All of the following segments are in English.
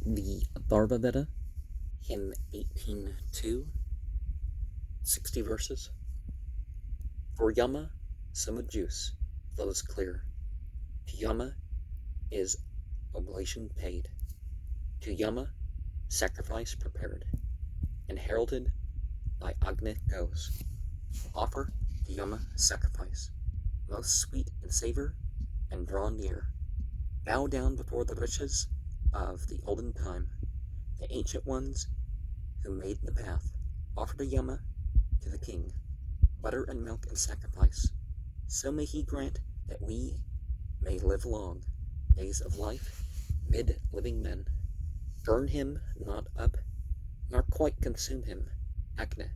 The Atharvaveda, hymn 18:2, 60 verses. For Yama, summa juice flows clear. To Yama is oblation paid. To Yama, sacrifice prepared, and heralded by Agni goes. Offer to Yama sacrifice, most sweet in savor, and draw near. Bow down before the riches of the olden time, the ancient ones who made the path. Offer to Yama, to the king, butter and milk and sacrifice. So may he grant that we may live long days of life mid living men. Burn him not up, nor quite consume him, Agni.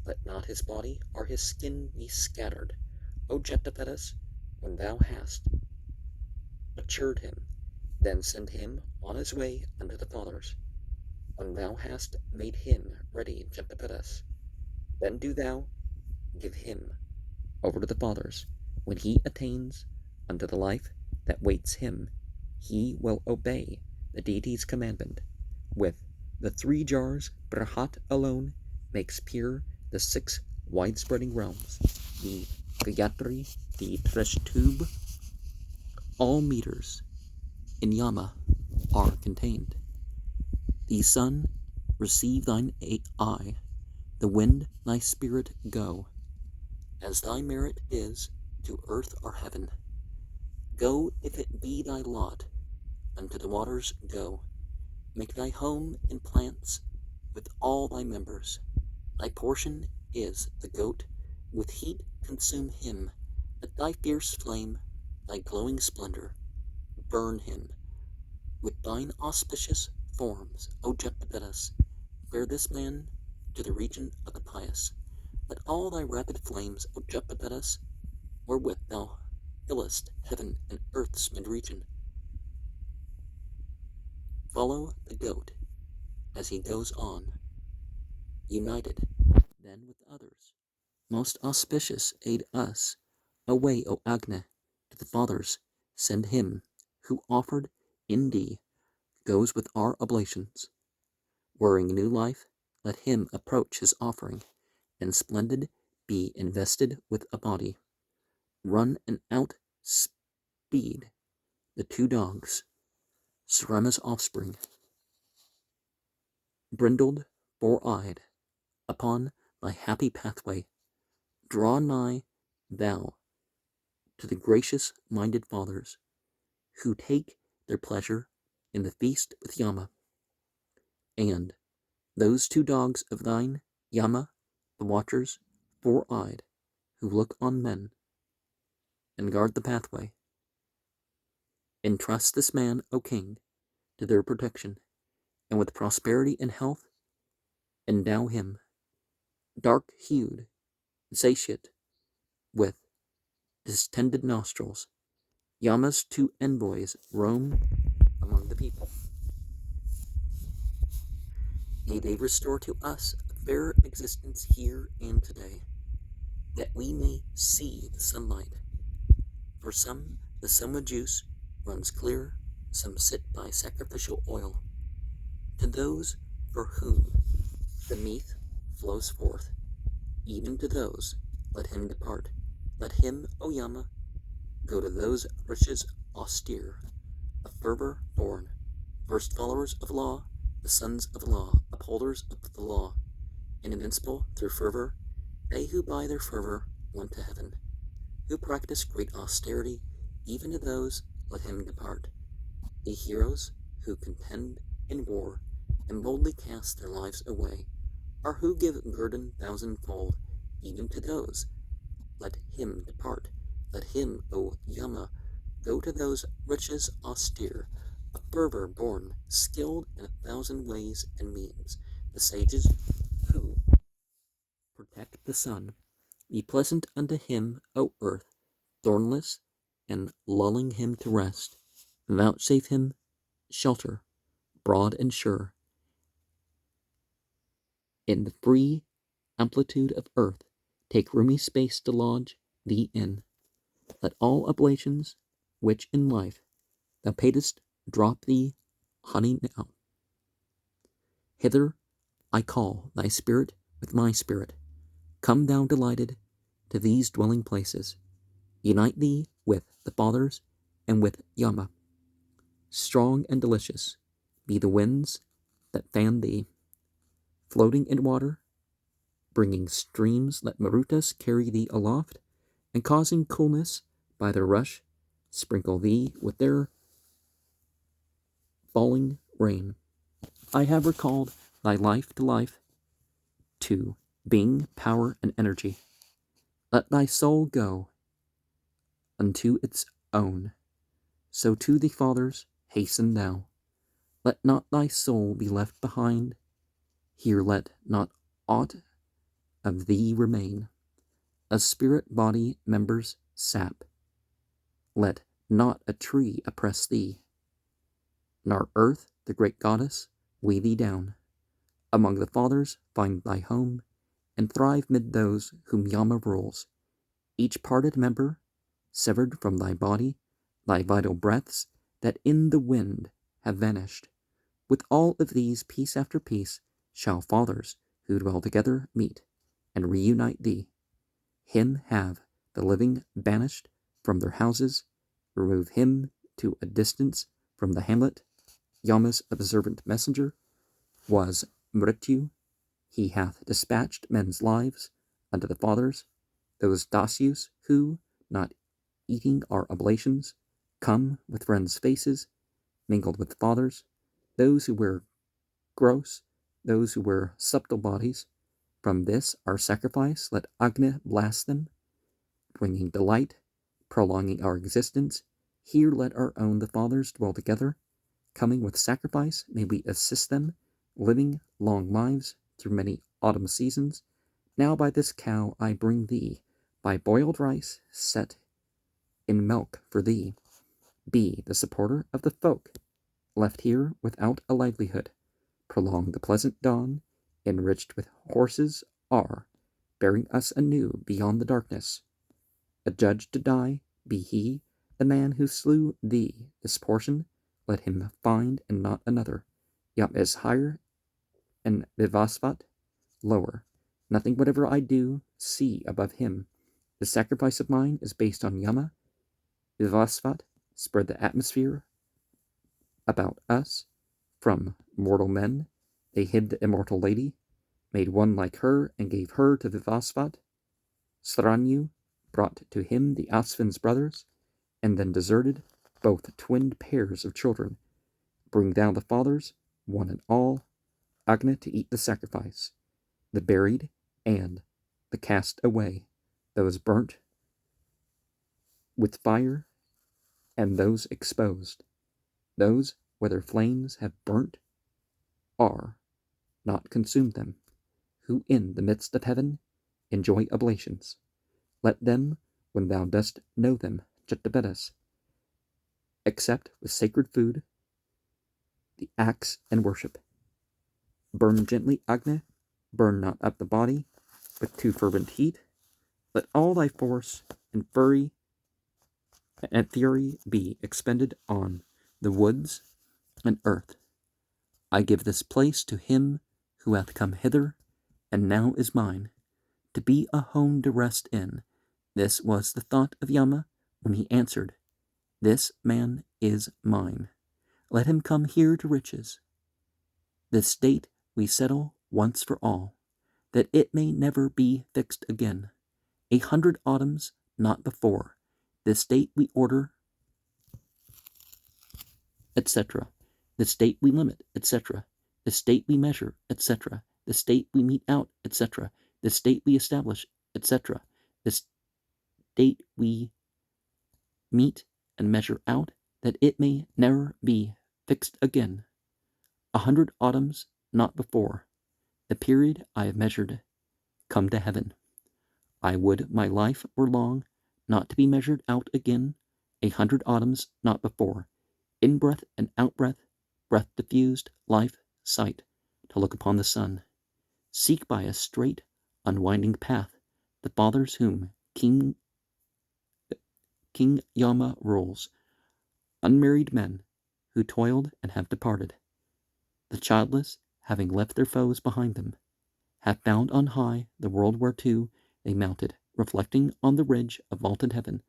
Let not his body or his skin be scattered. O Jetapedus, when thou hast matured him, then send him on his way unto the fathers. When thou hast made him ready, Jetapedus, then do thou give him over to the fathers. When he attains unto the life that waits him, he will obey the deity's commandment. With the 3 jars, Brahat alone makes pure the 6 wide-spreading realms, the Gayatri, the Trishtubh. All meters in Yama are contained. The sun, receive thine eye, the wind, thy spirit go, as thy merit is to earth or heaven. Go, if it be thy lot, unto the waters go. Make thy home in plants with all thy members. Thy portion is the goat, with heat consume him. Let thy fierce flame, thy glowing splendor, burn him. With thine auspicious forms, O Jetapedus, bear this man to the region of the pious. Let all thy rapid flames, O Jetapedus, wherewith thou fillest heaven and earth's mid-region, follow the goat as he goes on, united then with others. Most auspicious, aid us. Away, O Agni, to the fathers, send him who offered in thee goes with our oblations. Wearing new life, let him approach his offering, and splendid be invested with a body. Run and outspeed the 2 dogs, Sarama's offspring, brindled, 4-eyed, upon thy happy pathway. Draw nigh thou to the gracious-minded fathers, who take their pleasure in the feast with Yama. And those 2 dogs of thine, Yama, the watchers, 4-eyed, who look on men, and guard the pathway. Entrust this man, O king, to their protection, and with prosperity and health endow him, dark-hued, satiate, with distended nostrils. Yama's 2 envoys roam among the people. May they restore to us a fair existence here and today, that we may see the sunlight. For some, the summa juice runs clear, some sit by sacrificial oil. To those for whom the meath flows forth, even to those, let him depart. Let him, O Yama, go to those riches austere, of fervor born, first followers of law, the sons of law, upholders of the law, and invincible through fervor, they who by their fervor went to heaven, who practice great austerity, even to those let him depart. The heroes who contend in war and boldly cast their lives away, or who give guerdon 1,000-fold, even to those let him depart. Let him, O Yama, go to those riches austere, a fervor born, skilled in 1,000 ways and means, the sages who protect the sun. Be pleasant unto him, O earth, thornless, and lulling him to rest. Vouchsafe him shelter, broad and sure, in the free amplitude of earth. Take roomy space to lodge thee in. Let all oblations, which in life thou paidest, drop thee honey now. Hither I call thy spirit with my spirit. Come thou delighted to these dwelling places. Unite thee with the fathers and with Yama. Strong and delicious be the winds that fan thee. Floating in water, bringing streams, let Marutas carry thee aloft, and causing coolness by their rush, sprinkle thee with their falling rain. I have recalled thy life to life, to being, power, and energy. Let thy soul go unto its own. So to the fathers hasten thou. Let not thy soul be left behind. Here let not aught of thee remain. A spirit body members sap. Let not a tree oppress thee, nor earth, the great goddess, weigh thee down. Among the fathers find thy home, and thrive mid those whom Yama rules. Each parted member, severed from thy body, thy vital breaths that in the wind have vanished. With all of these, piece after piece, shall fathers who dwell together meet, and reunite thee. Him have the living banished from their houses, remove him to a distance from the hamlet. Yama's observant messenger was Mrityu. He hath dispatched men's lives unto the fathers, those dasyus who, not eating our oblations, come with friends' faces, mingled with fathers, those who wear gross, those who wear subtle bodies. From this our sacrifice let Agni blast them, bringing delight, prolonging our existence. Here let our own the fathers dwell together. Coming with sacrifice, may we assist them, living long lives through many autumn seasons. Now by this cow I bring thee, by boiled rice set in milk for thee. Be the supporter of the folk, left here without a livelihood. Prolong the pleasant dawn, enriched with horses are, bearing us anew beyond the darkness. Adjudged to die, be he, the man who slew thee. This portion let him find and not another. Yam is higher and Vivasvat lower. Nothing whatever I do see above him. The sacrifice of mine is based on Yama. Vivasvat spread the atmosphere about us. From mortal men they hid the immortal lady, made one like her, and gave her to Vivasvat. Sranyu brought to him the Asvin's brothers, and then deserted both twinned pairs of children. Bring down the fathers, one and all, Agni to eat the sacrifice, the buried and the cast away, those burnt with fire and those exposed. Those, whether flames have burnt are, not consumed them, who in the midst of heaven enjoy oblations. Let them, when thou dost know them, Vedas, accept with sacred food the axe and worship. Burn gently, Agni, burn not up the body with too fervent heat. Let all thy force and fury be expended on the woods and earth. I give this place to him who hath come hither, and now is mine, to be a home to rest in. This was the thought of Yama when he answered, This man is mine. Let him come here to riches. This state we settle once for all, that it may never be fixed again. 100 autumns, not before. This state we order, etc. The state we limit, etc. The state we measure, etc. The state we mete out, etc. The state we establish, etc. The state we mete and measure out, that it may never be fixed again. 100 autumns, not before. The period I have measured, come to heaven. I would my life were long, not to be measured out again. 100 autumns, not before. In-breath and out-breath, breath diffused, life, sight, to look upon the sun. Seek by a straight, unwinding path the fathers whom King Yama rules, unmarried men who toiled and have departed. The childless having left their foes behind them, have found on high the world whereto they mounted, reflecting on the ridge of vaulted heaven.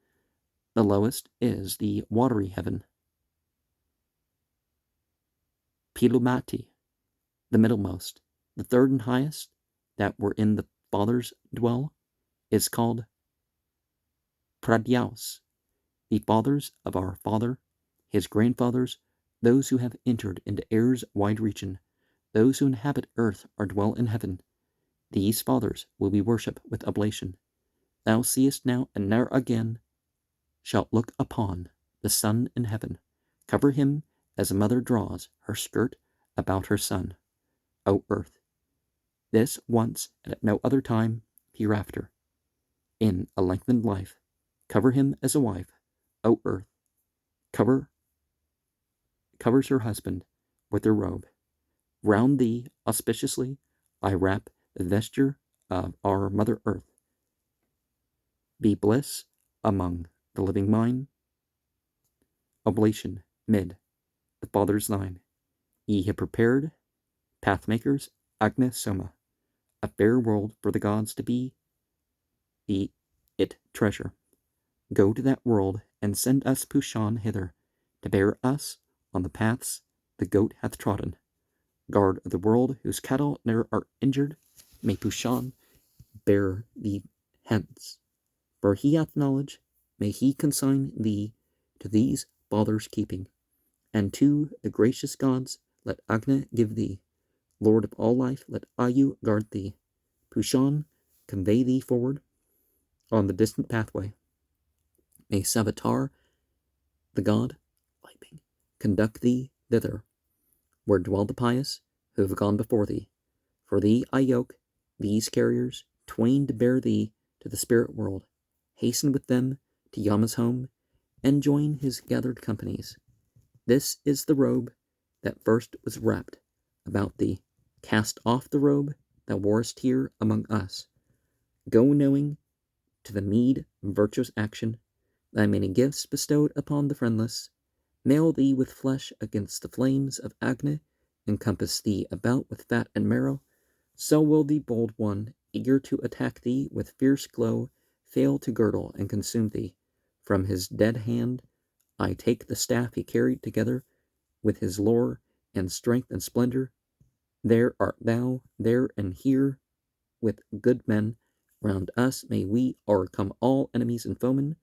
The lowest is the watery heaven, Pilumati, the middlemost. The third and highest, that wherein the fathers dwell, is called Pradyaus, the fathers of our father, his grandfathers, those who have entered into air's wide region, those who inhabit earth or dwell in heaven. These fathers will we worship with oblation. Thou seest now and ne'er again shalt look upon the sun in heaven. Cover him as a mother draws her skirt about her son, O earth. This once and at no other time hereafter. In a lengthened life, cover him as a wife, O earth. Covers her husband with her robe. Round thee auspiciously I wrap the vesture of our mother earth. Be bliss among the living mine. Oblation mid the fathers thine. Ye have prepared, pathmakers, Agnes Soma, a fair world for the gods to be it treasure. Go to that world and send us Pushan hither, to bear us on the paths the goat hath trodden. Guard of the world whose cattle ne'er are injured, may Pushan bear thee hence. For he hath knowledge, may he consign thee to these fathers' keeping, and to the gracious gods let Agna give thee. Lord of all life, let Ayu guard thee. Pushan convey thee forward on the distant pathway. May Savitar, the god, conduct thee thither, where dwell the pious who have gone before thee. For thee I yoke these carriers, twain to bear thee to the spirit world. Hasten with them to Yama's home, and join his gathered companies. This is the robe that first was wrapped about thee. Cast off the robe thou warest here among us. Go knowing to the meed of virtuous action, thy many gifts bestowed upon the friendless. Nail thee with flesh against the flames of Agni, encompass thee about with fat and marrow. So will the bold one, eager to attack thee with fierce glow, fail to girdle and consume thee. From his dead hand I take the staff he carried together with his lore and strength and splendor. There art thou, there and here, with good men. Round us may we o'ercome all enemies and foemen.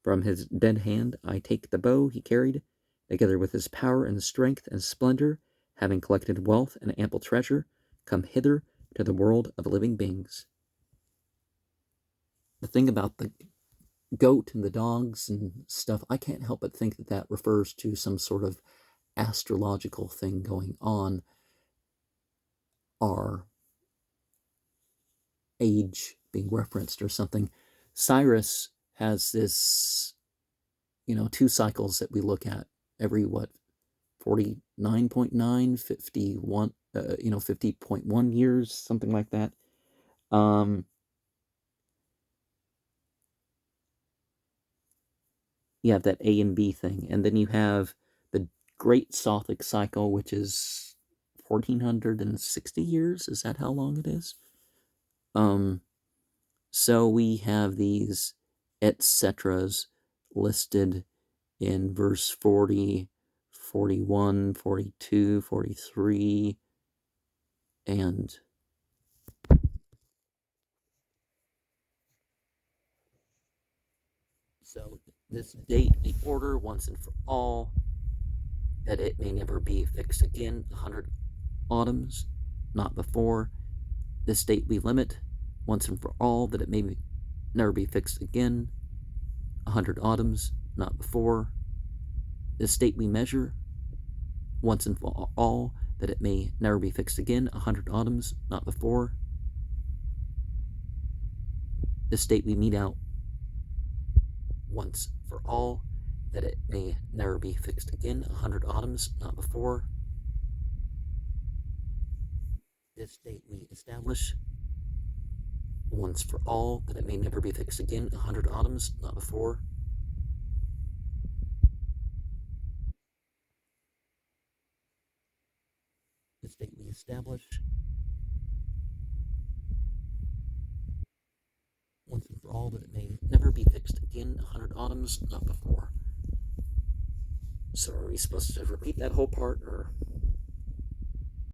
From his dead hand I take the bow he carried, together with his power and strength and splendor, having collected wealth and ample treasure, come hither to the world of living beings. The thing about the goat and the dogs and stuff, I can't help but think that that refers to some sort of astrological thing going on. Our age being referenced or something. Cyrus has this, 2 cycles that we look at every, 49.9, 51, 50.1 years, something like that. You have that A and B thing, and then you have the Great Sothic cycle, which is 1460 years. Is that how long it is? So we have these etceteras listed in verse 40, 41, 42, 43, and so this date, the order once and for all, that it may never be fixed again, 100 autumns, not before. This date we limit once and for all, that it may never be fixed again, 100 autumns, not before. This date we measure once and for all, that it may never be fixed again, 100 autumns, not before. This date we mete out once for all, that it may never be fixed again, 100 autumns, not before. This date we establish once for all, that it may never be fixed again, 100 autumns, not before. the state we establish once and for all, that it may never be fixed again 100 autumns, not before. So are we supposed to repeat that whole part, or